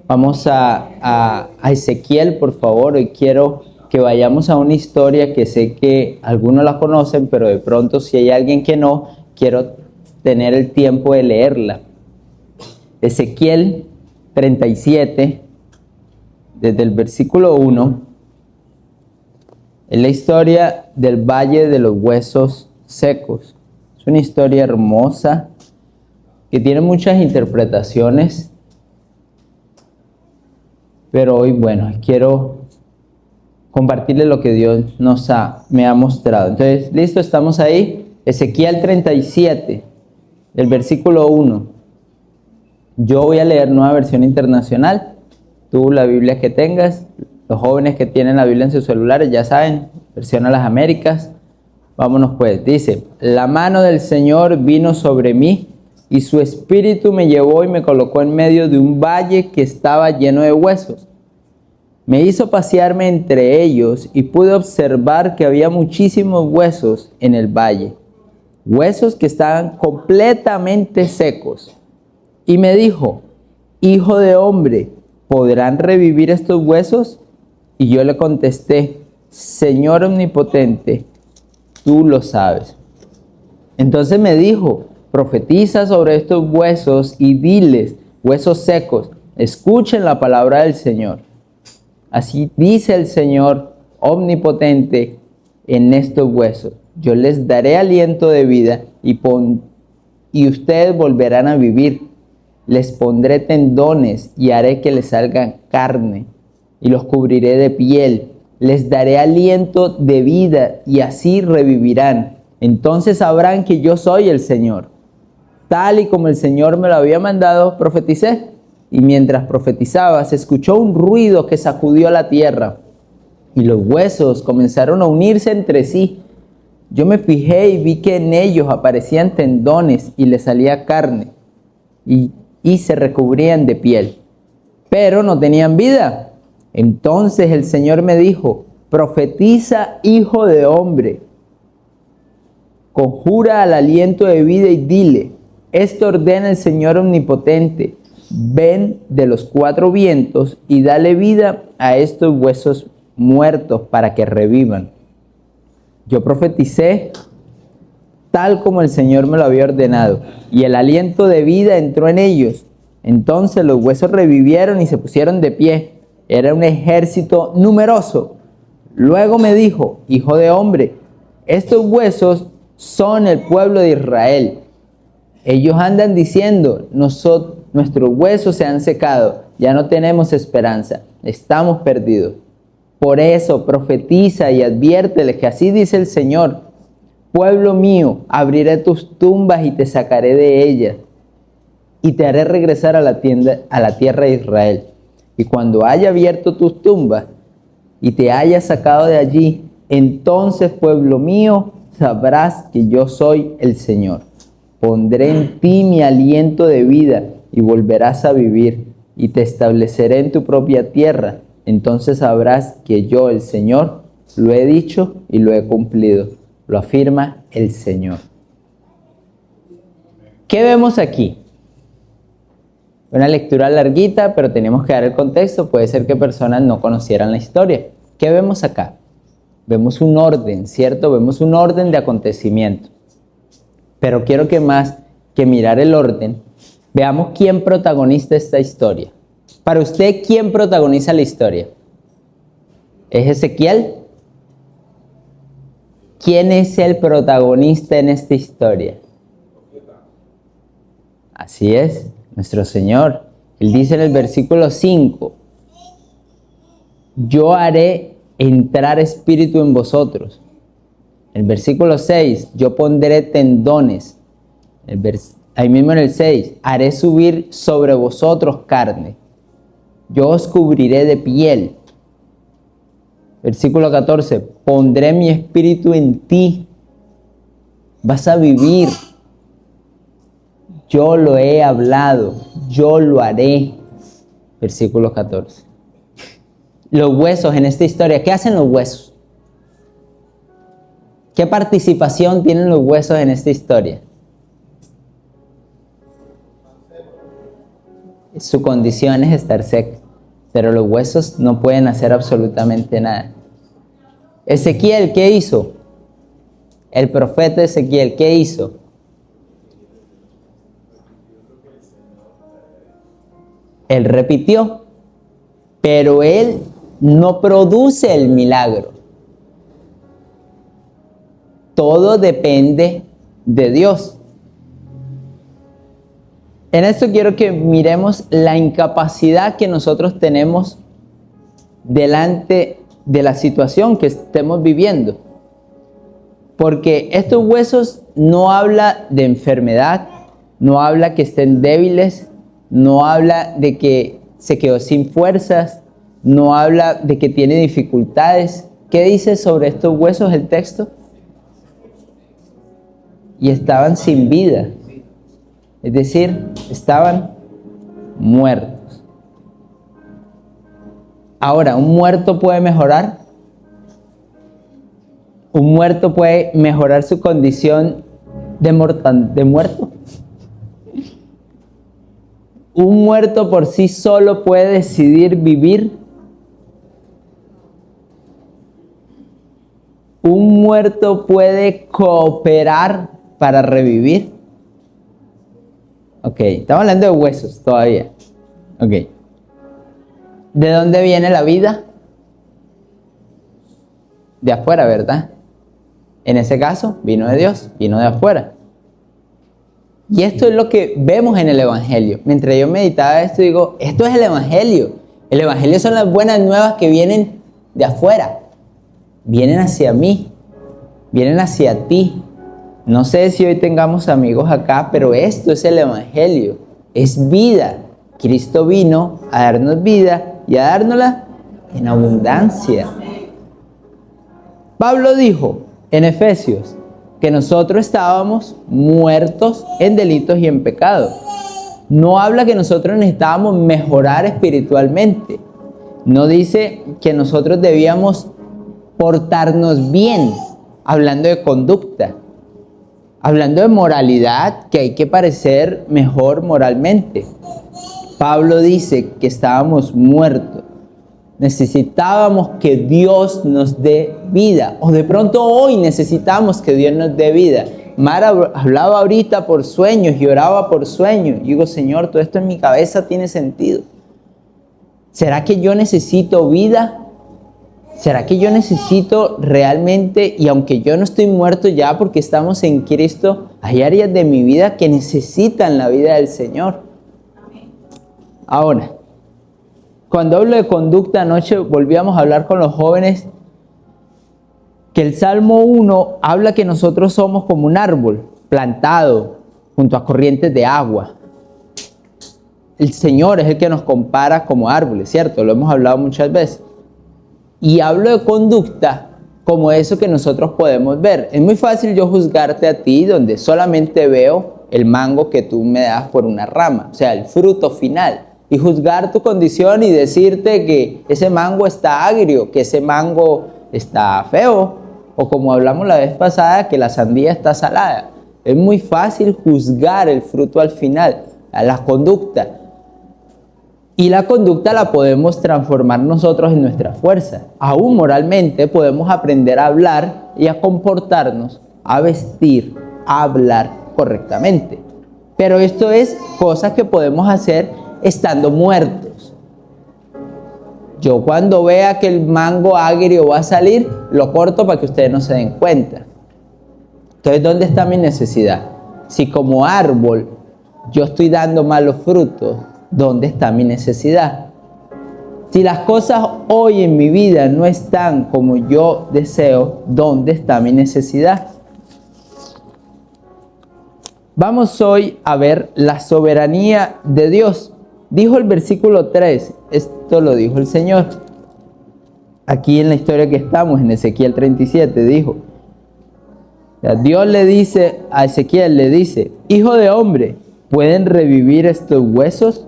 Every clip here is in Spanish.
Vamos a Ezequiel, por favor. Hoy quiero que vayamos a una historia que sé que algunos la conocen, pero de pronto si hay alguien que no, quiero tener el tiempo de leerla. Ezequiel 37, desde el versículo 1, es la historia del Valle de los Huesos Secos. Es una historia hermosa que tiene muchas interpretaciones, pero hoy, bueno, quiero compartirles lo que Dios me ha mostrado. Entonces, ¿listo? ¿Estamos ahí? Ezequiel 37, el versículo 1. Yo voy a leer Nueva Versión Internacional. Tú, la Biblia que tengas. Los jóvenes que tienen la Biblia en sus celulares ya saben, versión a las Américas. Vámonos pues. Dice: la mano del Señor vino sobre mí, y su espíritu me llevó y me colocó en medio de un valle que estaba lleno de huesos. Me hizo pasearme entre ellos y pude observar que había muchísimos huesos en el valle, huesos que estaban completamente secos. Y me dijo: hijo de hombre, ¿podrán revivir estos huesos? Y yo le contesté: Señor omnipotente, tú lo sabes. Entonces me dijo: profetiza sobre estos huesos y diles, huesos secos, escuchen la palabra del Señor. Así dice el Señor omnipotente en estos huesos: yo les daré aliento de vida y ustedes volverán a vivir. Les pondré tendones y haré que les salgan carne y los cubriré de piel. Les daré aliento de vida y así revivirán. Entonces sabrán que yo soy el Señor. Tal y como el Señor me lo había mandado, profeticé. Y mientras profetizaba, se escuchó un ruido que sacudió la tierra, y los huesos comenzaron a unirse entre sí. Yo me fijé y vi que en ellos aparecían tendones y les salía carne, y se recubrían de piel, pero no tenían vida. Entonces el Señor me dijo: profetiza, hijo de hombre, conjura al aliento de vida y dile: esto ordena el Señor omnipotente, ven de los cuatro vientos y dale vida a estos huesos muertos para que revivan. Yo profeticé tal como el Señor me lo había ordenado, y el aliento de vida entró en ellos. Entonces los huesos revivieron y se pusieron de pie. Era un ejército numeroso. Luego me dijo: hijo de hombre, estos huesos son el pueblo de Israel. Ellos andan diciendo: nuestros huesos se han secado, ya no tenemos esperanza, estamos perdidos. Por eso profetiza y adviérteles que así dice el Señor: pueblo mío, abriré tus tumbas y te sacaré de ellas, y te haré regresar a la tierra de Israel. Y cuando haya abierto tus tumbas y te haya sacado de allí, entonces, pueblo mío, sabrás que yo soy el Señor. Pondré en ti mi aliento de vida y volverás a vivir, y te estableceré en tu propia tierra. Entonces sabrás que yo, el Señor, lo he dicho y lo he cumplido. Lo afirma el Señor. ¿Qué vemos aquí? Una lectura larguita, pero tenemos que dar el contexto. Puede ser que personas no conocieran la historia. ¿Qué vemos acá? Vemos un orden, ¿cierto? Vemos un orden de acontecimientos. Pero quiero que más que mirar el orden, veamos quién protagoniza esta historia. Para usted, ¿quién protagoniza la historia? ¿Es Ezequiel? ¿Quién es el protagonista en esta historia? Así es, nuestro Señor. Él dice en el versículo 5: yo haré entrar espíritu en vosotros. El versículo 6: yo pondré tendones. Ahí mismo en el 6: haré subir sobre vosotros carne. Yo os cubriré de piel. Versículo 14: pondré mi espíritu en ti. Vas a vivir. Yo lo he hablado. Yo lo haré. Versículo 14. Los huesos en esta historia. ¿Qué hacen los huesos? ¿Qué participación tienen los huesos en esta historia? Su condición es estar seca, pero los huesos no pueden hacer absolutamente nada. Ezequiel, ¿qué hizo? El profeta Ezequiel, ¿qué hizo? Él repitió, pero él no produce el milagro. Todo depende de Dios. En esto quiero que miremos la incapacidad que nosotros tenemos delante de la situación que estemos viviendo. Porque estos huesos no habla de enfermedad, no habla que estén débiles, no habla de que se quedó sin fuerzas, no habla de que tiene dificultades. ¿Qué dice sobre estos huesos el texto? Y estaban sin vida, es decir, estaban muertos. Ahora, ¿un muerto puede mejorar? ¿Un muerto puede mejorar su condición de muerto? ¿Un muerto por sí solo puede decidir vivir? ¿Un muerto puede cooperar para revivir? Ok, estamos hablando de huesos todavía. Ok. ¿De dónde viene la vida? De afuera, ¿verdad? En ese caso, vino de Dios, vino de afuera. Y esto es lo que vemos en el Evangelio. Mientras yo meditaba esto, digo, esto es el Evangelio. El Evangelio son las buenas nuevas que vienen de afuera. Vienen hacia mí, vienen hacia ti. No sé si hoy tengamos amigos acá, pero esto es el Evangelio. Es vida. Cristo vino a darnos vida y a dárnosla en abundancia. Pablo dijo en Efesios que nosotros estábamos muertos en delitos y en pecados. No habla que nosotros necesitábamos mejorar espiritualmente. No dice que nosotros debíamos portarnos bien, hablando de conducta, hablando de moralidad, que hay que parecer mejor moralmente. Pablo dice que estábamos muertos. Necesitábamos que Dios nos dé vida. O de pronto hoy necesitamos que Dios nos dé vida. Mara hablaba ahorita por sueños y oraba por sueños. Y digo, Señor, todo esto en mi cabeza tiene sentido. ¿Será que yo necesito vida? ¿Será que yo necesito realmente, y aunque yo no estoy muerto ya porque estamos en Cristo, hay áreas de mi vida que necesitan la vida del Señor? Ahora, cuando hablo de conducta, anoche volvíamos a hablar con los jóvenes que el Salmo 1 habla que nosotros somos como un árbol plantado junto a corrientes de agua. El Señor es el que nos compara como árboles, ¿cierto? Lo hemos hablado muchas veces. Y hablo de conducta como eso que nosotros podemos ver. Es muy fácil yo juzgarte a ti donde solamente veo el mango que tú me das por una rama, o sea, el fruto final. Y juzgar tu condición y decirte que ese mango está agrio, que ese mango está feo, o como hablamos la vez pasada, que la sandía está salada. Es muy fácil juzgar el fruto al final, a la conducta. Y la conducta la podemos transformar nosotros en nuestra fuerza. Aún moralmente podemos aprender a hablar y a comportarnos, a vestir, a hablar correctamente. Pero esto es cosas que podemos hacer estando muertos. Yo cuando vea que el mango agrio va a salir, lo corto para que ustedes no se den cuenta. Entonces, ¿dónde está mi necesidad? Si como árbol yo estoy dando malos frutos, ¿dónde está mi necesidad? Si las cosas hoy en mi vida no están como yo deseo, ¿dónde está mi necesidad? Vamos hoy a ver la soberanía de Dios. Dijo el versículo 3, esto lo dijo el Señor. Aquí en la historia que estamos, en Ezequiel 37, dijo. Dios le dice a Ezequiel, le dice, hijo de hombre, ¿pueden revivir estos huesos?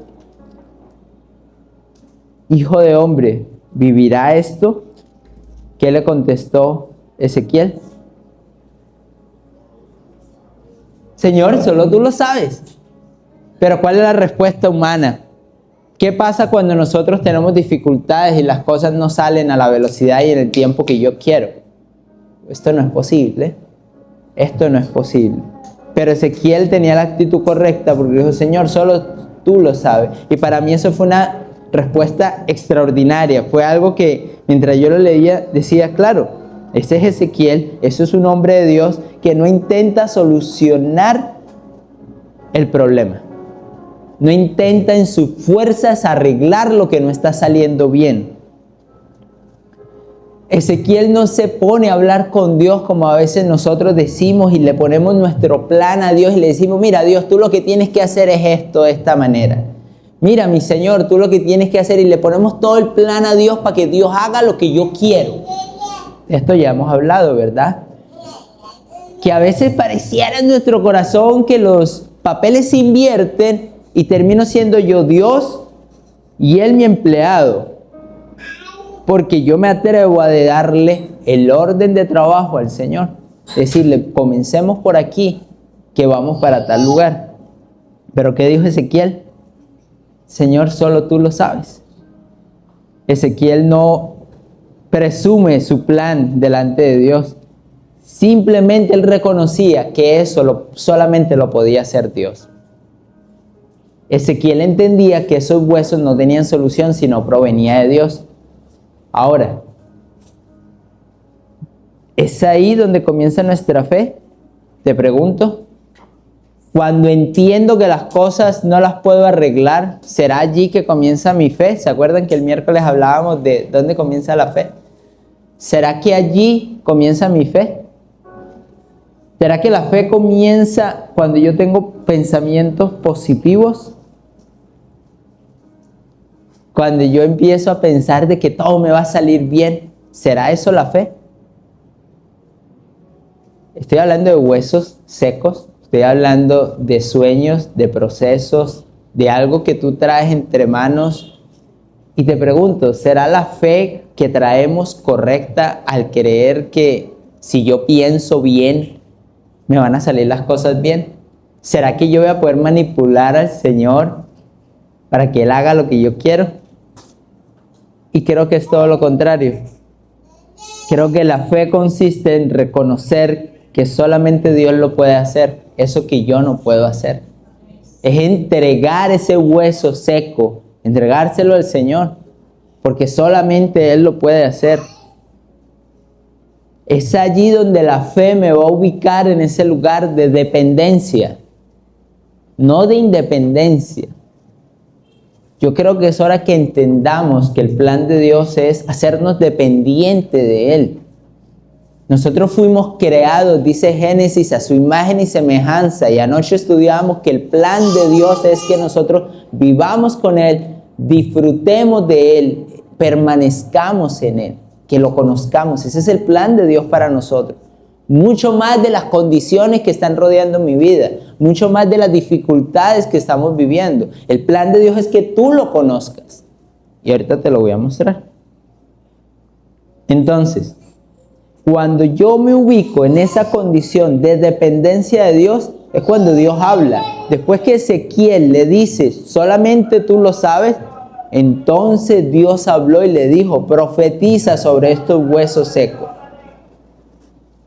Hijo de hombre, ¿vivirá esto? ¿Qué le contestó Ezequiel? Señor, solo tú lo sabes. Pero ¿cuál es la respuesta humana? ¿Qué pasa cuando nosotros tenemos dificultades y las cosas no salen a la velocidad y en el tiempo que yo quiero? Esto no es posible. Esto no es posible. Pero Ezequiel tenía la actitud correcta porque dijo, Señor, solo tú lo sabes. Y para mí eso fue una respuesta extraordinaria. Fue algo que mientras yo lo leía decía, claro, ese es Ezequiel, eso es un hombre de Dios que no intenta solucionar el problema. No intenta en sus fuerzas arreglar lo que no está saliendo bien. Ezequiel no se pone a hablar con Dios como a veces nosotros decimos y le ponemos nuestro plan a Dios y le decimos, mira Dios, tú lo que tienes que hacer es esto, de esta manera. Mira mi Señor, tú lo que tienes que hacer, y le ponemos todo el plan a Dios para que Dios haga lo que yo quiero. De esto ya hemos hablado, ¿verdad? Que a veces pareciera en nuestro corazón que los papeles se invierten y termino siendo yo Dios y Él mi empleado. Porque yo me atrevo a darle el orden de trabajo al Señor. Decirle, comencemos por aquí, que vamos para tal lugar. Pero ¿qué dijo Ezequiel? Señor, solo tú lo sabes. Ezequiel no presume su plan delante de Dios. Simplemente él reconocía que eso solamente lo podía hacer Dios. Ezequiel entendía que esos huesos no tenían solución si no provenía de Dios. Ahora, ¿es ahí donde comienza nuestra fe? Te pregunto. Cuando entiendo que las cosas no las puedo arreglar, ¿será allí que comienza mi fe? ¿Se acuerdan que el miércoles hablábamos de dónde comienza la fe? ¿Será que allí comienza mi fe? ¿Será que la fe comienza cuando yo tengo pensamientos positivos? Cuando yo empiezo a pensar de que todo me va a salir bien, ¿será eso la fe? Estoy hablando de huesos secos, estoy hablando de sueños, de procesos, de algo que tú traes entre manos. Y te pregunto, ¿será la fe que traemos correcta al creer que si yo pienso bien, me van a salir las cosas bien? ¿Será que yo voy a poder manipular al Señor para que Él haga lo que yo quiero? Y creo que es todo lo contrario. Creo que la fe consiste en reconocer que solamente Dios lo puede hacer, eso que yo no puedo hacer. Es entregar ese hueso seco, entregárselo al Señor, porque solamente Él lo puede hacer. Es allí donde la fe me va a ubicar en ese lugar de dependencia, no de independencia. Yo creo que es hora que entendamos que el plan de Dios es hacernos dependientes de Él. Nosotros fuimos creados, dice Génesis, a su imagen y semejanza. Y anoche estudiamos que el plan de Dios es que nosotros vivamos con Él, disfrutemos de Él, permanezcamos en Él, que lo conozcamos. Ese es el plan de Dios para nosotros. Mucho más de las condiciones que están rodeando mi vida, mucho más de las dificultades que estamos viviendo. El plan de Dios es que tú lo conozcas. Y ahorita te lo voy a mostrar. Entonces, cuando yo me ubico en esa condición de dependencia de Dios, es cuando Dios habla. Después que Ezequiel le dice, solamente tú lo sabes, entonces Dios habló y le dijo, profetiza sobre estos huesos secos.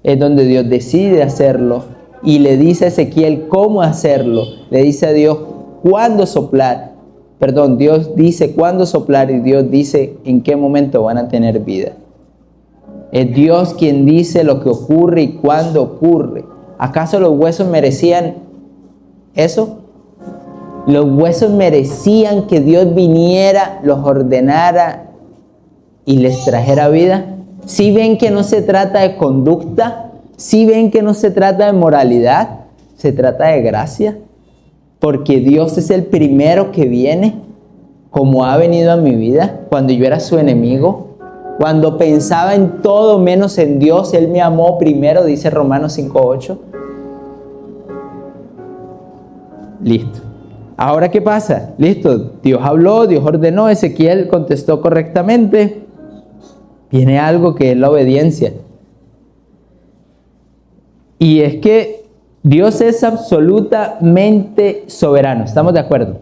Es donde Dios decide hacerlo y le dice a Ezequiel cómo hacerlo. Le dice a Dios cuándo soplar. Perdón, Dios dice cuándo soplar y Dios dice en qué momento van a tener vida. Es Dios quien dice lo que ocurre y cuándo ocurre. ¿Acaso los huesos merecían eso? Los huesos merecían que Dios viniera, los ordenara y les trajera vida. ¿Sí ven que no se trata de conducta? ¿Sí ven que no se trata de moralidad? Se trata de gracia. Porque Dios es el primero que viene, como ha venido a mi vida, cuando yo era su enemigo. Cuando pensaba en todo menos en Dios, Él me amó primero, dice Romanos 5:8. Listo. Ahora, ¿qué pasa? Listo, Dios habló, Dios ordenó, Ezequiel contestó correctamente. Viene algo que es la obediencia. Y es que Dios es absolutamente soberano. ¿Estamos de acuerdo?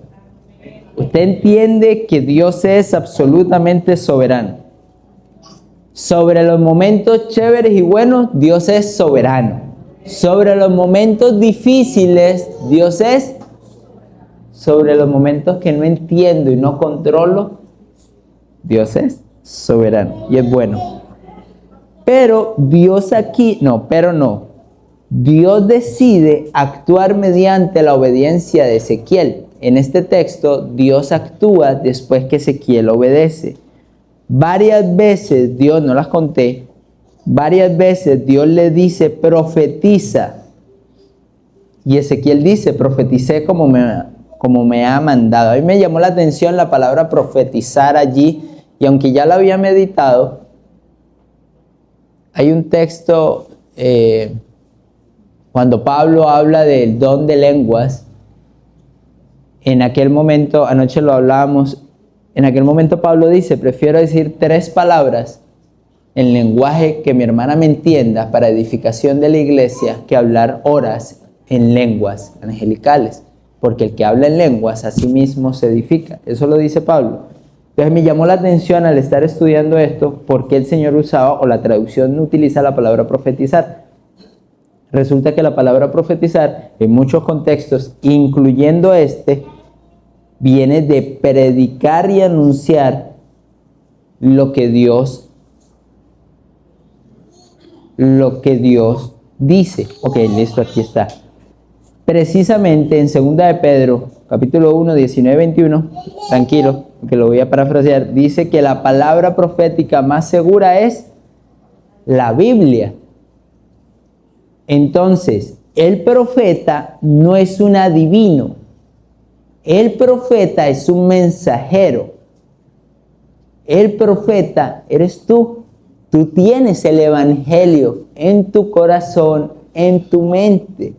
Usted entiende que Dios es absolutamente soberano. Sobre los momentos chéveres y buenos, Dios es soberano. Sobre los momentos difíciles, Dios es. Sobre los momentos que no entiendo y no controlo, Dios es soberano y es bueno. Pero Dios aquí, Dios decide actuar mediante la obediencia de Ezequiel. En este texto, Dios actúa después que Ezequiel obedece. Varias veces, Dios, no las conté, varias veces Dios le dice, profetiza. Y Ezequiel dice, profeticé como me ha mandado. A mí me llamó la atención la palabra profetizar allí, y aunque ya la había meditado, hay un texto, cuando Pablo habla del don de lenguas, en aquel momento, anoche lo hablábamos, en aquel momento Pablo dice, prefiero decir 3 palabras en lenguaje que mi hermana me entienda para edificación de la iglesia, que hablar horas en lenguas angelicales, porque el que habla en lenguas a sí mismo se edifica. Eso lo dice Pablo. Entonces me llamó la atención al estar estudiando esto, por qué el Señor usaba, o la traducción no utiliza la palabra profetizar. Resulta que la palabra profetizar, en muchos contextos, incluyendo este, viene de predicar y anunciar lo que Dios dice. Ok, listo, aquí está. Precisamente en 2 de Pedro, capítulo 1, 19, 21, tranquilo, que lo voy a parafrasear, dice que la palabra profética más segura es la Biblia. Entonces, el profeta no es un adivino. El profeta es un mensajero. El profeta eres tú. Tú tienes el evangelio en tu corazón, en tu mente.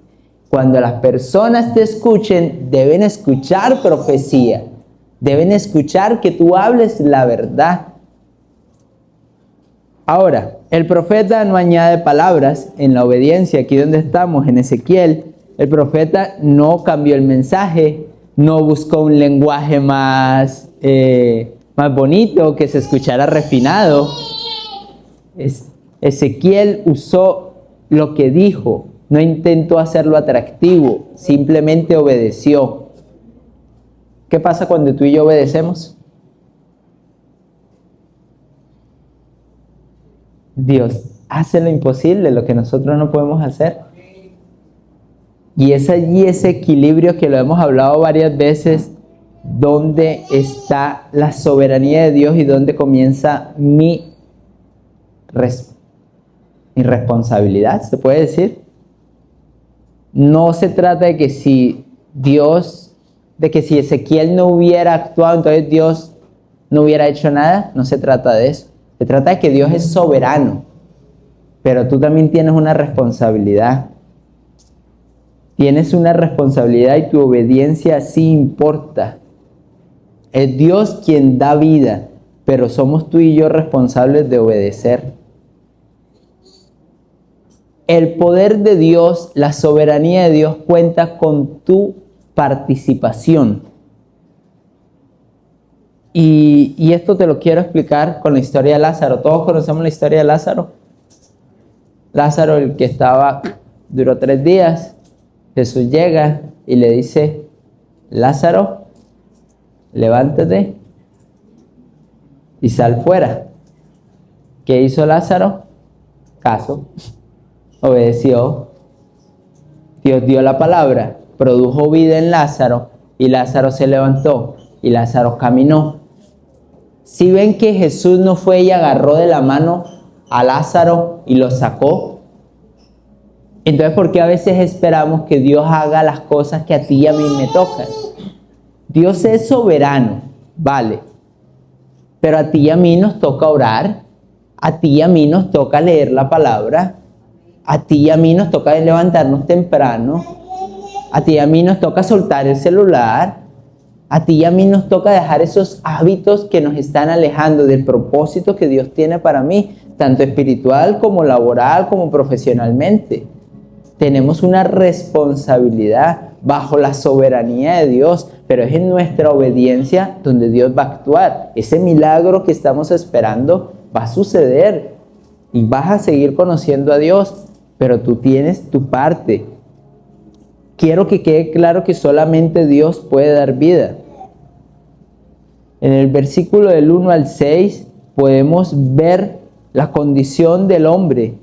Cuando las personas te escuchen, deben escuchar profecía. Deben escuchar que tú hables la verdad. Ahora, el profeta no añade palabras en la obediencia. Aquí donde estamos, en Ezequiel, el profeta no cambió el mensaje, no buscó un lenguaje más bonito, que se escuchara refinado. Ezequiel usó lo que dijo, no intentó hacerlo atractivo, simplemente obedeció. ¿Qué pasa cuando tú y yo obedecemos? Dios hace lo imposible, lo que nosotros no podemos hacer. Y es allí ese equilibrio que lo hemos hablado varias veces, donde está la soberanía de Dios y donde comienza mi responsabilidad, se puede decir. No se trata de que si Ezequiel no hubiera actuado, entonces Dios no hubiera hecho nada. No se trata de eso. Se trata de que Dios es soberano, pero tú también tienes una responsabilidad. Tienes una responsabilidad y tu obediencia sí importa. Es Dios quien da vida, pero somos tú y yo responsables de obedecer. El poder de Dios, la soberanía de Dios cuenta con tu participación. Y esto te lo quiero explicar con la historia de Lázaro. Todos conocemos la historia de Lázaro. Lázaro, el que duró 3 días. Jesús llega y le dice, Lázaro, levántate y sal fuera. ¿Qué hizo Lázaro? Caso. Obedeció. Dios dio la palabra, produjo vida en Lázaro y Lázaro se levantó y Lázaro caminó. Si ven que Jesús no fue y agarró de la mano a Lázaro y lo sacó, entonces ¿por qué a veces esperamos que Dios haga las cosas que a ti y a mí me tocan? Dios es soberano, vale, pero a ti y a mí nos toca orar, a ti y a mí nos toca leer la palabra, a ti y a mí nos toca levantarnos temprano, a ti y a mí nos toca soltar el celular, a ti y a mí nos toca dejar esos hábitos que nos están alejando del propósito que Dios tiene para mí, tanto espiritual como laboral como profesionalmente. tenemos una responsabilidad bajo la soberanía de Dios, pero es en nuestra obediencia donde Dios va a actuar. Ese milagro que estamos esperando va a suceder y vas a seguir conociendo a Dios, pero tú tienes tu parte. Quiero que quede claro que solamente Dios puede dar vida. En el versículo del 1 al 6 podemos ver la condición del hombre.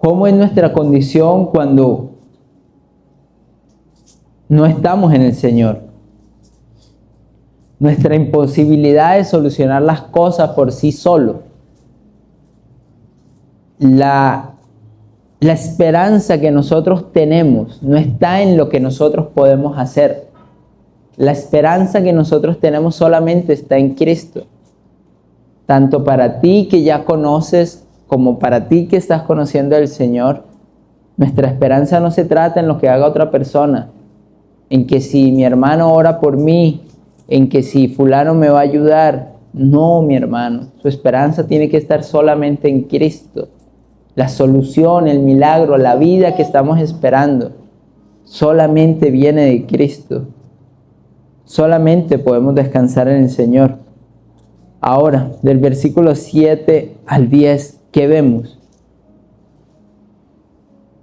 ¿Cómo es nuestra condición cuando no estamos en el Señor? Nuestra imposibilidad de solucionar las cosas por sí solo. La esperanza que nosotros tenemos no está en lo que nosotros podemos hacer. La esperanza que nosotros tenemos solamente está en Cristo. Tanto para ti que ya conoces, como para ti que estás conociendo al Señor, nuestra esperanza no se trata en lo que haga otra persona, en que si mi hermano ora por mí, en que si fulano me va a ayudar. No, mi hermano, su esperanza tiene que estar solamente en Cristo. La solución, el milagro, la vida que estamos esperando, solamente viene de Cristo. Solamente podemos descansar en el Señor. Ahora, del versículo 7 al 10, ¿qué vemos?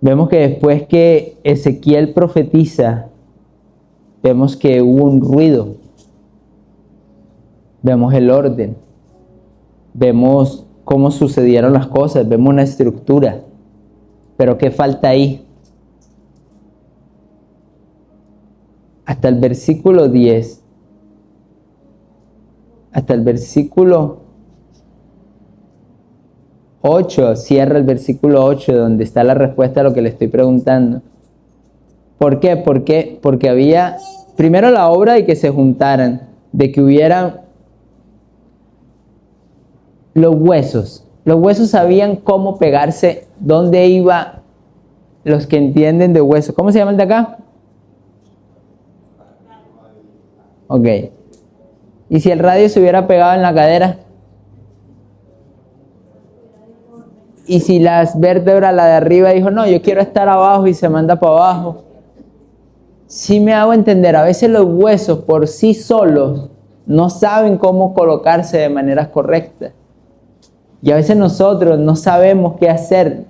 Vemos que después que Ezequiel profetiza, vemos que hubo un ruido. Vemos el orden. Vemos cómo sucedieron las cosas. Vemos una estructura. Pero ¿qué falta ahí? Hasta el versículo 10. Hasta el versículo 8, cierra el versículo 8, donde está la respuesta a lo que le estoy preguntando. ¿Por qué? Porque había, primero, la obra de que se juntaran, de que hubieran los huesos. Los huesos sabían cómo pegarse, dónde iba, los que entienden de huesos. ¿Cómo se llama el de acá? Ok. ¿Y si el radio se hubiera pegado en la cadera? ¿Y si las vértebras, la de arriba, dijo, no, yo quiero estar abajo y se manda para abajo? Sí me hago entender, a veces los huesos por sí solos no saben cómo colocarse de manera correcta. Y a veces nosotros no sabemos qué hacer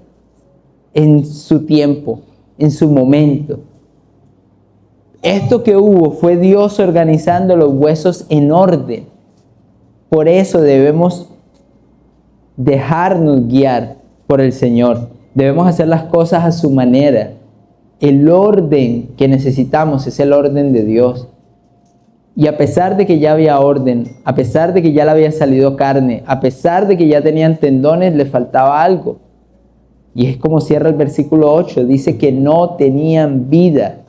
en su tiempo, en su momento. Esto que hubo fue Dios organizando los huesos en orden. Por eso debemos dejarnos guiar por el Señor. Debemos hacer las cosas a su manera. El orden que necesitamos es el orden de Dios. Y a pesar de que ya había orden, a pesar de que ya le había salido carne, a pesar de que ya tenían tendones, le faltaba algo. Y es como cierra el versículo 8, dice que no tenían vida.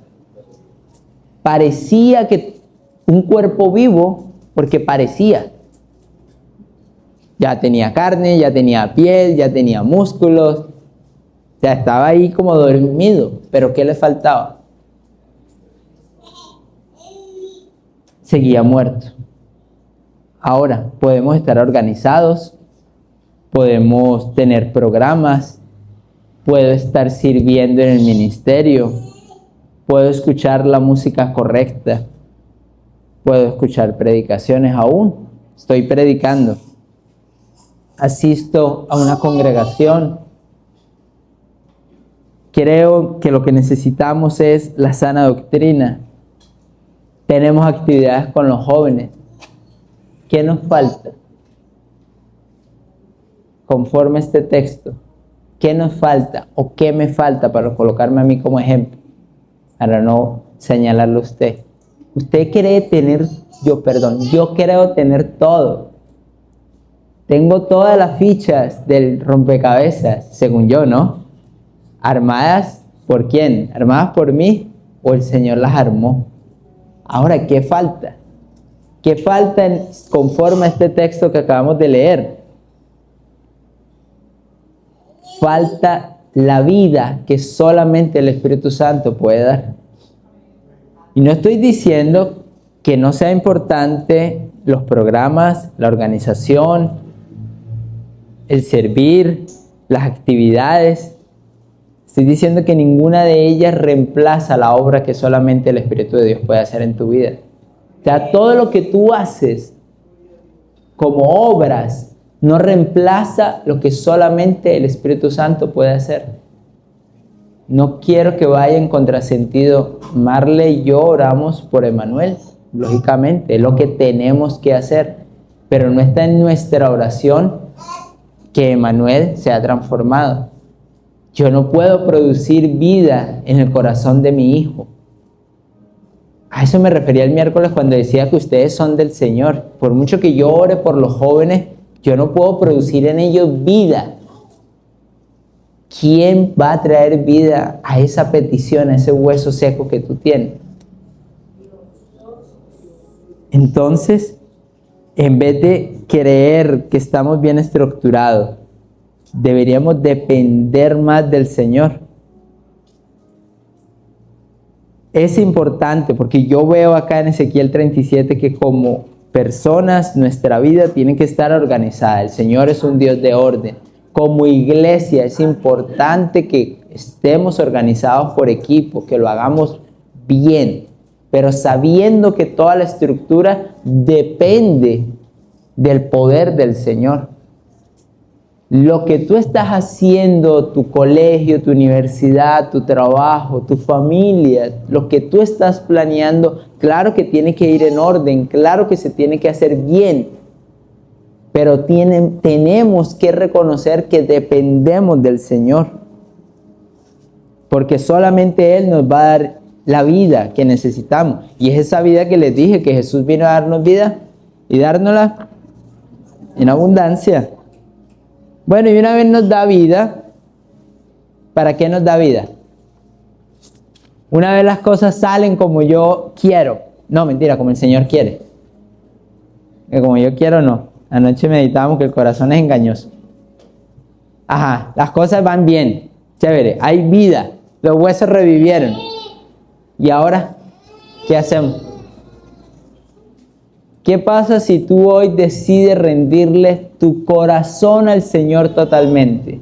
Parecía que un cuerpo vivo, porque parecía. Ya tenía carne, ya tenía piel, ya tenía músculos. Ya estaba ahí como dormido. Pero ¿qué le faltaba? Seguía muerto. Ahora, podemos estar organizados, podemos tener programas, puedo estar sirviendo en el ministerio, puedo escuchar la música correcta, puedo escuchar predicaciones aún, estoy predicando, asisto a una congregación. Creo que lo que necesitamos es la sana doctrina. Tenemos actividades con los jóvenes. ¿Qué nos falta? Conforme a este texto, ¿qué nos falta o qué me falta para colocarme a mí como ejemplo? Para no señalarlo a usted. Usted cree tener, yo creo tener todo. Tengo todas las fichas del rompecabezas, según yo, ¿no? ¿Armadas por quién? ¿Armadas por mí o el Señor las armó? Ahora, ¿qué falta? ¿Qué falta conforme a este texto que acabamos de leer? Falta la vida que solamente el Espíritu Santo puede dar. Y no estoy diciendo que no sea importante los programas, la organización, el servir, las actividades, Estoy diciendo que ninguna de ellas reemplaza la obra que solamente el Espíritu de Dios puede hacer en tu vida. O sea, todo lo que tú haces como obras no reemplaza lo que solamente el Espíritu Santo puede hacer. No quiero que vaya en contrasentido. Marley y yo oramos por Emanuel, lógicamente, es lo que tenemos que hacer, pero no está en nuestra oración que Emanuel sea transformado. Yo no puedo producir vida en el corazón de mi hijo. A eso me refería el miércoles cuando decía que ustedes son del Señor. Por mucho que yo ore por los jóvenes, yo no puedo producir en ellos vida. ¿Quién va a traer vida a esa petición, a ese hueso seco que tú tienes? Entonces, en vez de creer que estamos bien estructurados, deberíamos depender más del Señor. Es importante porque yo veo acá en Ezequiel 37 que como personas nuestra vida tiene que estar organizada. El Señor es un Dios de orden. Como iglesia es importante que estemos organizados por equipo, que lo hagamos bien, pero sabiendo que toda la estructura depende del poder del Señor. Lo que tú estás haciendo, tu colegio, tu universidad, tu trabajo, tu familia, lo que tú estás planeando, claro que tiene que ir en orden, claro que se tiene que hacer bien, pero tenemos que reconocer que dependemos del Señor, porque solamente Él nos va a dar la vida que necesitamos, y es esa vida que les dije, que Jesús vino a darnos vida y dárnosla en abundancia. Bueno, y una vez nos da vida, ¿para qué nos da vida? Una vez las cosas salen como yo quiero, no, mentira, como el Señor quiere, que como yo quiero no. Anoche meditábamos que el corazón es engañoso. Ajá, las cosas van bien, chévere, hay vida, los huesos revivieron. ¿Y ahora qué hacemos? ¿Qué pasa si tú hoy decides rendirle tu corazón al Señor totalmente?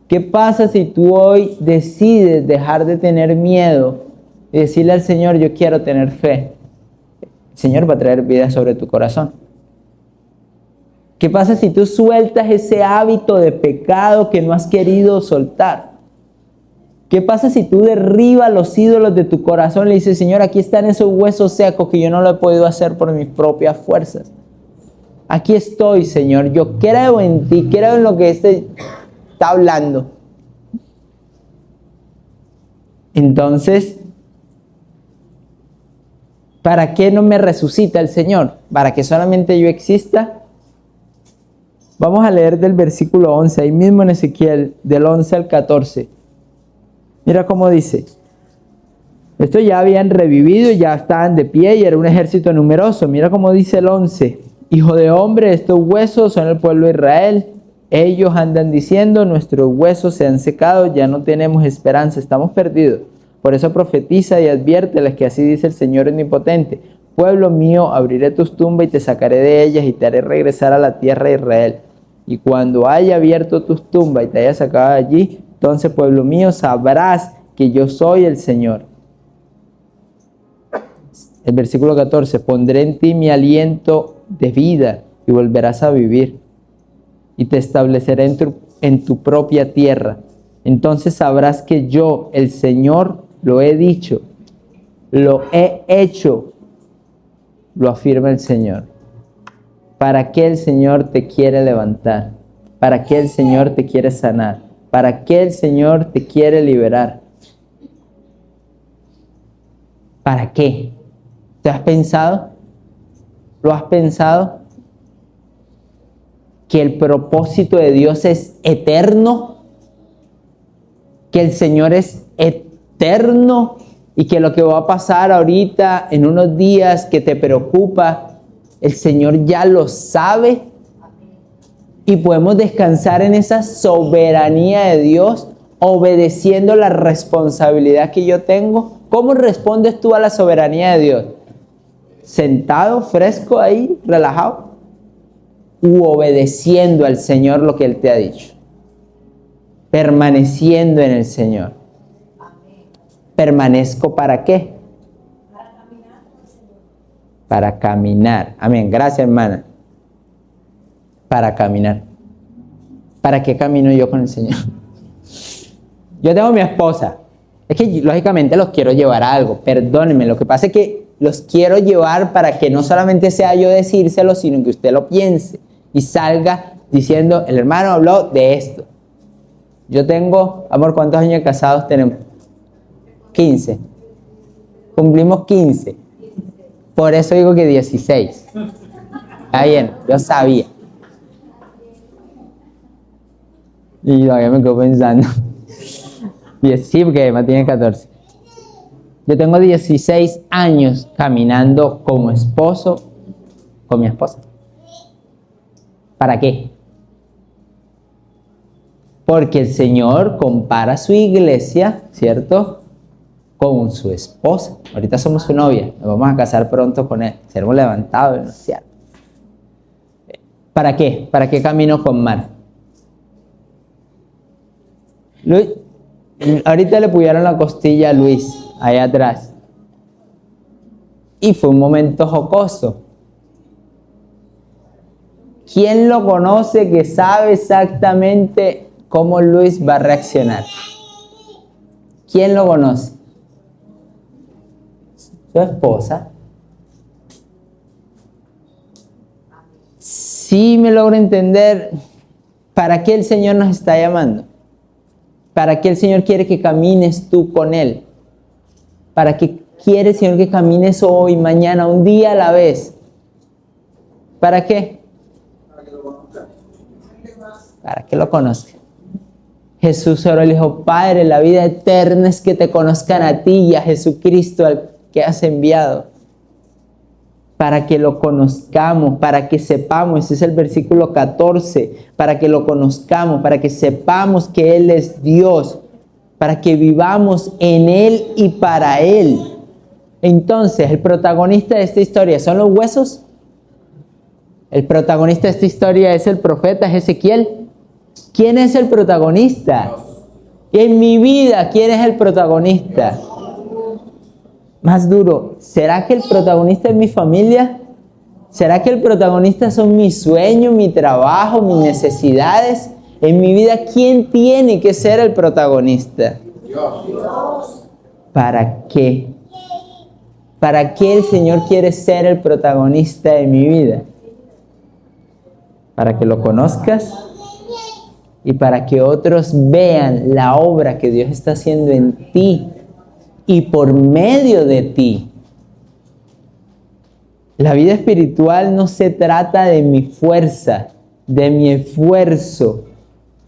¿Qué pasa si tú hoy decides dejar de tener miedo y decirle al Señor, yo quiero tener fe? El Señor va a traer vida sobre tu corazón. ¿Qué pasa si tú sueltas ese hábito de pecado que no has querido soltar? ¿Qué pasa si tú derribas los ídolos de tu corazón y le dices, Señor, aquí están esos huesos secos que yo no lo he podido hacer por mis propias fuerzas? Aquí estoy, Señor, yo creo en ti, creo en lo que está hablando. Entonces, ¿para qué no me resucita el Señor? ¿Para que solamente yo exista? Vamos a leer del versículo 11, ahí mismo en Ezequiel, del 11 al 14. Mira cómo dice. Estos ya habían revivido, ya estaban de pie y era un ejército numeroso. Mira cómo dice el 11. Hijo de hombre, estos huesos son el pueblo de Israel. Ellos andan diciendo, nuestros huesos se han secado, ya no tenemos esperanza, estamos perdidos. Por eso profetiza y adviérteles que así dice el Señor omnipotente. Pueblo mío, abriré tus tumbas y te sacaré de ellas y te haré regresar a la tierra de Israel. Y cuando haya abierto tus tumbas y te haya sacado de allí, entonces, pueblo mío, sabrás que yo soy el Señor. El versículo 14, pondré en ti mi aliento de vida y volverás a vivir. Y te estableceré en tu propia tierra. Entonces sabrás que yo, el Señor, lo he dicho, lo he hecho, lo afirma el Señor. ¿Para qué el Señor te quiere levantar? ¿Para qué el Señor te quiere sanar? ¿Para qué el Señor te quiere liberar? ¿Para qué? ¿Te has pensado? ¿Lo has pensado? Que el propósito de Dios es eterno, que el Señor es eterno y que lo que va a pasar ahorita en unos días que te preocupa, el Señor ya lo sabe. Y podemos descansar en esa soberanía de Dios, obedeciendo la responsabilidad que yo tengo. ¿Cómo respondes tú a la soberanía de Dios? ¿Sentado, fresco ahí, relajado? ¿U obedeciendo al Señor lo que Él te ha dicho? Permaneciendo en el Señor. permanezco ¿para qué? Para caminar. Amén. Gracias, hermana. Para caminar. ¿Para qué camino yo con el Señor? Yo tengo mi esposa. Es que lógicamente los quiero llevar a algo. Perdónenme. Lo que pasa es que los quiero llevar para que no solamente sea yo decírselo, sino que usted lo piense y salga diciendo, el hermano habló de esto. Yo tengo, amor, ¿cuántos años de casados tenemos? 15. Cumplimos 15. Por eso digo que 16. Está bien, yo sabía. Y todavía me quedo pensando. Sí, porque además tiene 14. Yo tengo 16 años caminando como esposo con mi esposa. ¿Para qué? Porque el Señor compara su iglesia, ¿cierto?, con su esposa. Ahorita somos su novia, nos vamos a casar pronto con él. Seremos levantados, ¿no es cierto? ¿Para qué? ¿Para qué camino con Mar? Luis, ahorita le pusieron la costilla a Luis, allá atrás. Y fue un momento jocoso. ¿Quién lo conoce que sabe exactamente cómo Luis va a reaccionar? ¿Quién lo conoce? Su esposa. Sí me logro entender para qué el Señor nos está llamando. ¿Para qué el Señor quiere que camines tú con Él? ¿Para qué quiere el Señor que camines hoy, mañana, un día a la vez? ¿Para qué? Para que lo conozca. Jesús oró y le dijo, Padre, la vida eterna es que te conozcan a ti y a Jesucristo al que has enviado. Para que lo conozcamos, para que sepamos, ese es el versículo 14, para que lo conozcamos, para que sepamos que Él es Dios, para que vivamos en Él y para Él. Entonces, el protagonista de esta historia, ¿son los huesos? El protagonista de esta historia es el profeta Ezequiel. ¿Quién es el protagonista? En mi vida, ¿quién es el protagonista? Más duro, ¿será que el protagonista es mi familia? ¿Será que el protagonista son mis sueños, mi trabajo, mis necesidades? En mi vida, ¿quién tiene que ser el protagonista? Dios. ¿Para qué? ¿Para qué el Señor quiere ser el protagonista de mi vida? Para que lo conozcas y para que otros vean la obra que Dios está haciendo en ti y por medio de ti. La vida espiritual no se trata de mi fuerza, de mi esfuerzo.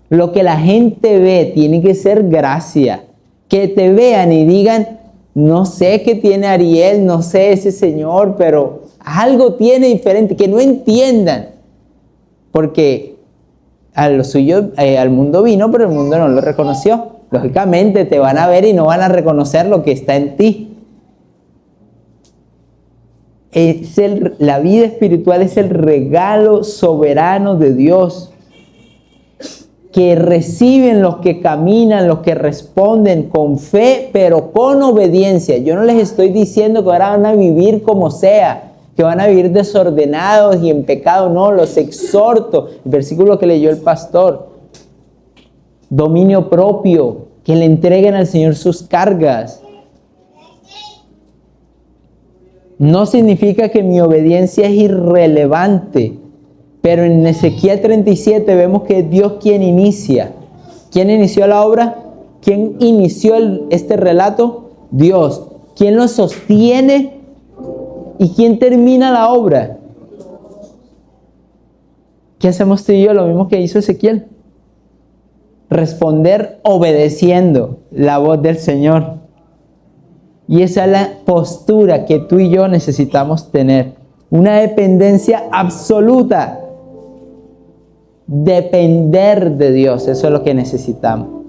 Lo que la gente ve tiene que ser gracia. Que te vean y digan, no sé qué tiene Ariel, no sé ese señor, pero algo tiene diferente, que no entiendan. Porque a lo suyo, al mundo vino, pero el mundo no lo reconoció. Lógicamente te van a ver y no van a reconocer lo que está en ti. La vida espiritual es el regalo soberano de Dios que reciben los que caminan, los que responden con fe, pero con obediencia. Yo no les estoy diciendo que ahora van a vivir como sea, que van a vivir desordenados y en pecado. No, los exhorto. El versículo que leyó el pastor. Dominio propio, que le entreguen al Señor sus cargas. No significa que mi obediencia es irrelevante, pero en Ezequiel 37 vemos que es Dios quien inicia. ¿Quién inició la obra? ¿Quién inició este relato? Dios. ¿Quién lo sostiene? ¿Y quién termina la obra? ¿Qué hacemos tú y yo? Lo mismo que hizo Ezequiel. Responder obedeciendo la voz del Señor. Y esa es la postura que tú y yo necesitamos tener. Una dependencia absoluta. Depender de Dios, eso es lo que necesitamos.